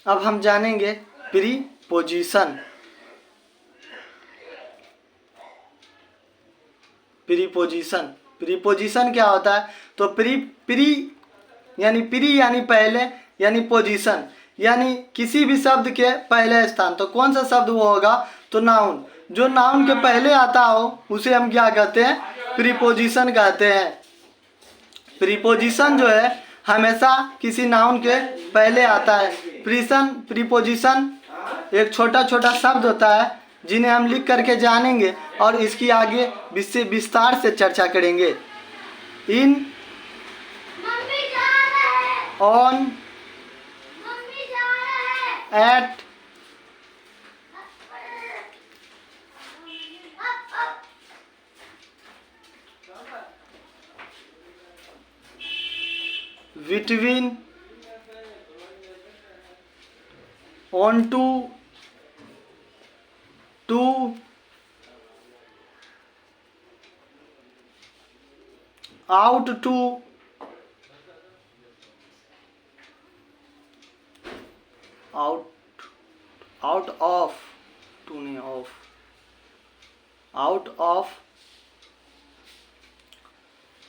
अब हम जानेंगे प्रीपोजिशन। प्रीपोजिशन प्रीपोजिशन क्या होता है? तो प्री यानी पहले, यानी पोजीशन यानी किसी भी शब्द के पहले स्थान। तो कौन सा शब्द वो होगा? तो नाउन। जो नाउन के पहले आता हो उसे हम क्या कहते हैं? प्रीपोजिशन कहते हैं। प्रीपोजिशन जो है हमेशा किसी नाउन के पहले आता है। प्रीपोजिशन एक छोटा छोटा शब्द होता है जिन्हें हम लिख करके जानेंगे और इसकी आगे विस्तार से चर्चा करेंगे। In, on, at, between, on to, out to, out of, to नहीं ऑफ, आउट ऑफ,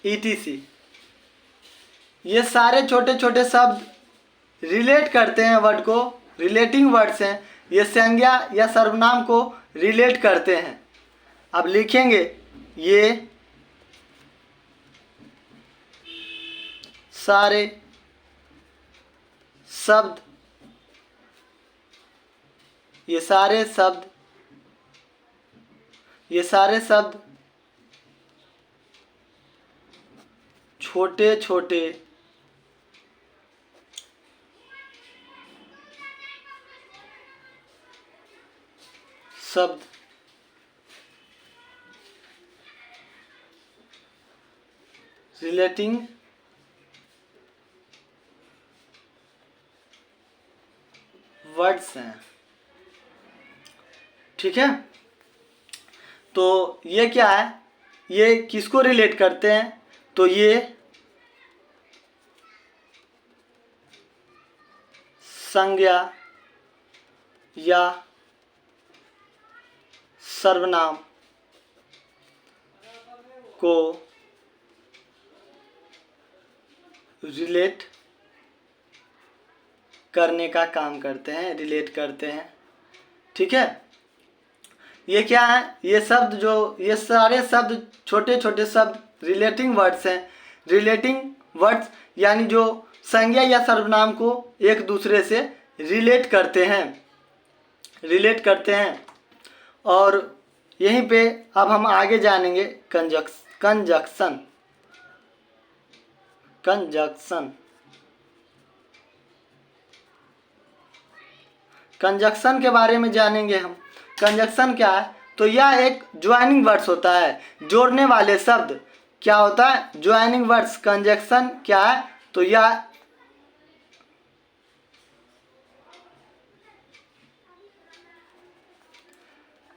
ETC। ये सारे छोटे छोटे शब्द रिलेट करते हैं वर्ड को, रिलेटिंग वर्ड्स हैं। ये संज्ञा या सर्वनाम को रिलेट करते हैं। अब लिखेंगे ये सारे शब्द, ये सारे शब्द छोटे छोटे शब्द रिलेटिंग वर्ड्स हैं। ठीक है, तो ये क्या है? ये किसको रिलेट करते हैं? तो ये संज्ञा या सर्वनाम को रिलेट करने का काम करते हैं, रिलेट करते हैं। ठीक है, ये क्या है? ये सारे शब्द छोटे छोटे शब्द रिलेटिंग वर्ड्स हैं। रिलेटिंग वर्ड्स यानी जो संज्ञा या सर्वनाम को एक दूसरे से रिलेट करते हैं। और यहीं पे अब हम आगे जानेंगे कंजक्शन। कंजक्शन के बारे में जानेंगे हम। कंजक्शन क्या है? तो यह एक ज्वाइनिंग वर्ड्स होता है, जोड़ने वाले शब्द। क्या होता है? Joining words. कंजक्शन क्या है? तो यह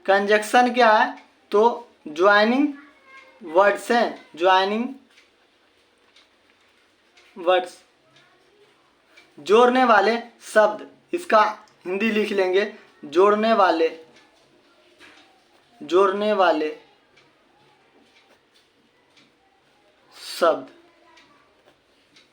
कंजक्शन क्या है? तो ज्वाइनिंग वर्ड्स हैं, ज्वाइनिंग वर्ड्स, जोड़ने वाले शब्द। इसका हिंदी लिख लेंगे, जोड़ने वाले शब्द।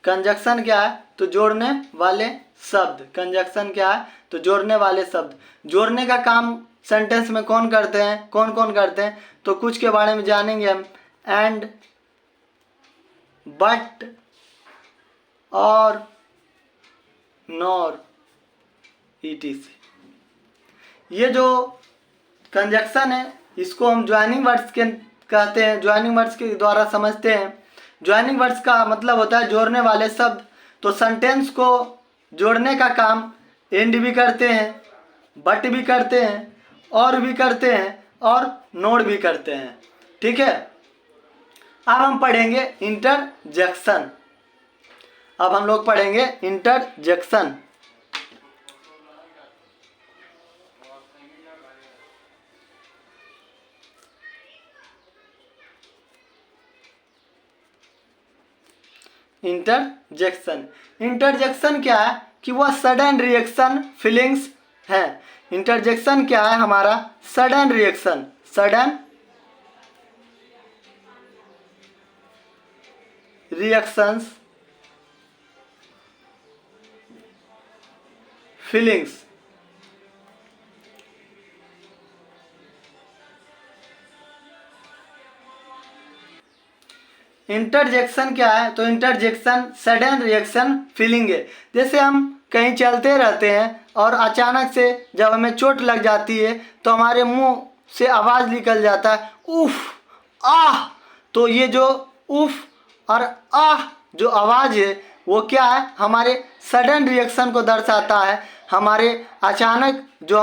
कंजक्शन क्या है? तो जोड़ने वाले शब्द। कंजक्शन क्या है? तो जोड़ने वाले शब्द। जोड़ने का काम सेंटेंस में कौन करते हैं? कौन कौन करते हैं? तो कुछ के बारे में जानेंगे हम। एंड, बट, और, नॉर, ETC। ये जो कंजक्शन है इसको हम ज्वाइनिंग वर्ड्स के कहते हैं, ज्वाइनिंग वर्ड्स के द्वारा समझते हैं। ज्वाइनिंग वर्ड्स का मतलब होता है जोड़ने वाले शब्द। तो सेंटेंस को जोड़ने का काम एंड भी करते हैं, बट भी करते हैं, और भी करते हैं, और नोट भी करते हैं। ठीक है, अब हम पढ़ेंगे इंटरजेक्शन। अब हम लोग पढ़ेंगे इंटरजेक्शन। इंटरजेक्शन क्या है? कि वह सडन रिएक्शन फीलिंग्स है। इंटरजेक्शन क्या है हमारा? Sudden reaction, sudden reactions feelings. Interjection क्या है? तो इंटरजेक्शन सडन रिएक्शन फीलिंग है। जैसे हम कहीं चलते रहते हैं और अचानक से जब हमें चोट लग जाती है तो हमारे मुंह से आवाज़ निकल जाता है उफ, आह। तो ये जो उफ और आह जो आवाज़ है वो क्या है? हमारे सडन रिएक्शन को दर्शाता है। हमारे अचानक जो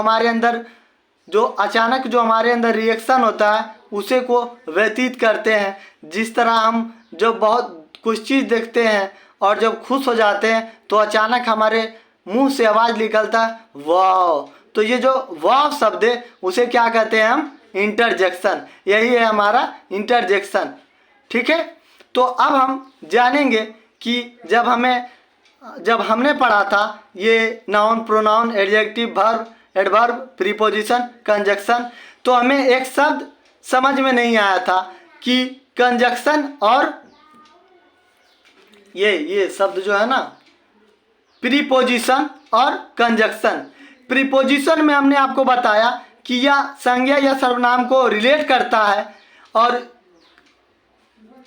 हमारे अंदर रिएक्शन होता है उसे को व्यतीत करते हैं। जिस तरह हम जब बहुत कुछ चीज़ देखते हैं और जब खुश हो जाते हैं तो अचानक हमारे मुंह से आवाज़ निकलता है वाह। तो ये जो वाह शब्द है उसे क्या कहते हैं हम? इंटरजेक्शन। यही है हमारा इंटरजेक्शन। ठीक है, तो अब हम जानेंगे कि जब हमने पढ़ा था ये noun, pronoun, adjective, verb, adverb, preposition, conjunction, तो हमें एक शब्द समझ में नहीं आया था कि कंजक्शन और ये शब्द जो है ना प्रीपोजिशन और कंजक्शन। प्रीपोजिशन में हमने आपको बताया कि यह संज्ञा या सर्वनाम को रिलेट करता है और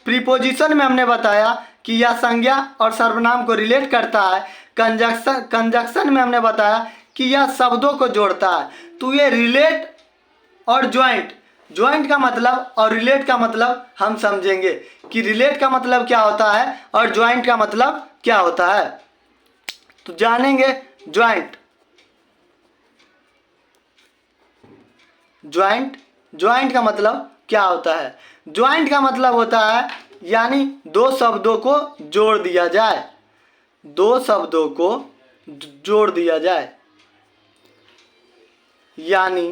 प्रीपोजिशन में हमने बताया कि यह संज्ञा और सर्वनाम को रिलेट करता है। कंजक्शन में हमने बताया कि यह शब्दों को जोड़ता है। तो ये रिलेट और ज्वाइंट का मतलब और रिलेट का मतलब हम समझेंगे कि रिलेट का मतलब क्या होता है और ज्वाइंट का मतलब क्या होता है। तो जानेंगे ज्वाइंट का मतलब क्या होता है। ज्वाइंट का मतलब होता है यानी दो शब्दों को जोड़ दिया जाए, दो शब्दों को जोड़ दिया जाए, यानी